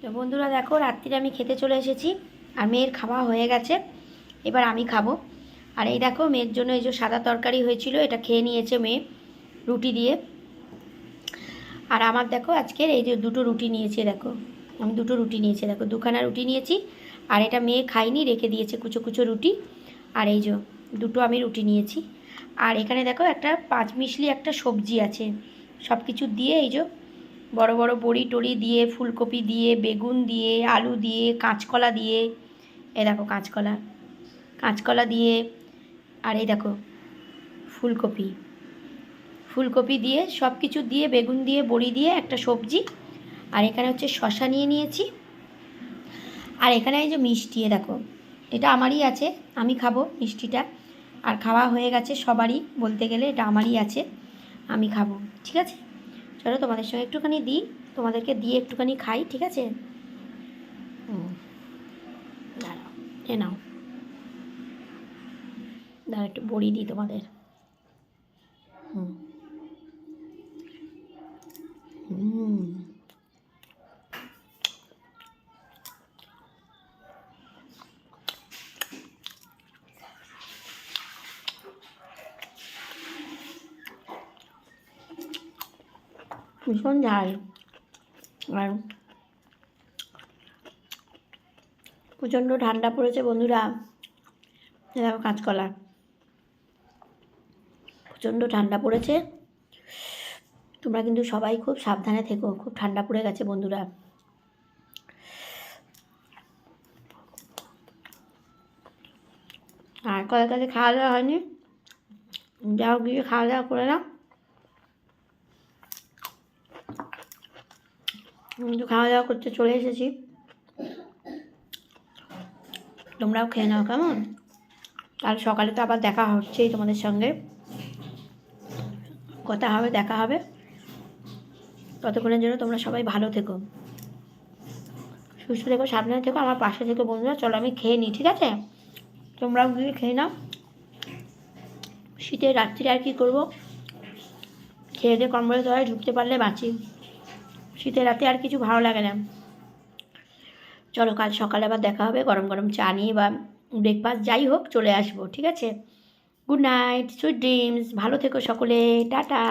তো বন্ধুরা দেখো, রাত্রিরে আমি খেতে চলে এসেছি আর মেয়ের খাওয়া হয়ে গেছে। এবার আমি খাবো। আর এই দেখো, মেয়ের জন্য এই যে সাদা তরকারি হয়েছিল, এটা খেয়ে নিয়েছে মেয়ে রুটি দিয়ে। আর আমার দেখো আজকের এই যে দুটো রুটি নিয়েছে, দেখো আমি দুটো রুটি নিয়েছি, দেখো দুখানা রুটি নিয়েছি। আর এটা মেয়ে খাইনি, রেখে দিয়েছে কুচো কুচো রুটি। আর এই যে দুটো আমি রুটি নিয়েছি। আর এখানে দেখো একটা পাঁচমিশালি একটা সবজি আছে, সব কিছু দিয়ে এই যে বড় বড় বড়ি টড়ি দিয়ে, ফুলকপি দিয়ে, বেগুন দিয়ে, আলু দিয়ে, কাঁচকলা দিয়ে, এই দেখো কাঁচকলা কাঁচকলা দিয়ে, আর এই দেখো ফুলকপি ফুলকপি দিয়ে, সব কিছু দিয়ে, বেগুন দিয়ে, বড়ি দিয়ে একটা সবজি। আর এখানে হচ্ছে শশা নিয়ে নিয়েছি। আর এখানে এই যে মিষ্টি, দেখো এটা আমারই আছে, আমি খাবো মিষ্টিটা। আর খাওয়া হয়ে গেছে সবারই, বলতে গেলে এটা আমারই আছে, আমি খাবো। ঠিক আছে, চলো তোমাদের সঙ্গে একটুখানি দিই, তোমাদেরকে দিয়ে একটুখানি খাই। ঠিক আছে, দাঁড়াও, এ নাও, দাঁড়া একটু বড়ি দিই তোমাদের। হুম হুম ভীষণ ঝাল। আর প্রচণ্ড ঠান্ডা পড়েছে বন্ধুরা, দেখো কাঁচকলা, প্রচণ্ড ঠান্ডা পড়েছে। তোমরা কিন্তু সবাই খুব সাবধানে থেকো, খুব ঠান্ডা পড়ে গেছে বন্ধুরা। আর কয়েকটা খাওয়া দাওয়া হয়নি, যাও গিয়ে খাওয়া দাওয়া করে নাও। কিন্তু খাওয়া দাওয়া করতে চলে এসেছি, তোমরাও খেয়ে নাও কেমন। কাল সকালে তো আবার দেখা হচ্ছেই তোমাদের সঙ্গে, কথা হবে, দেখা হবে। ততক্ষণের জন্য তোমরা সবাই ভালো থেকো, সুস্থ থেকো, সাবধানে থেকো, আমার পাশে থেকো বন্ধুরা। চলো আমি খেয়ে নিই, ঠিক আছে? তোমরাও গিয়ে খেয়ে নাও। শীতের রাত্রিরে আর কী করবো, খেয়ে দিয়ে কম্বলে তলায় ঢুকতে পারলে বাঁচি। শীতের রাতে আর কিছু ভালো লাগে না। চলো কাল সকালে আবার দেখা হবে, গরম গরম চা নিয়ে বা ব্রেকফাস্ট যাই হোক চলে আসবো, ঠিক আছে? গুড নাইট, সুইট ড্রিমস, ভালো থেকো সকলে, টাটা।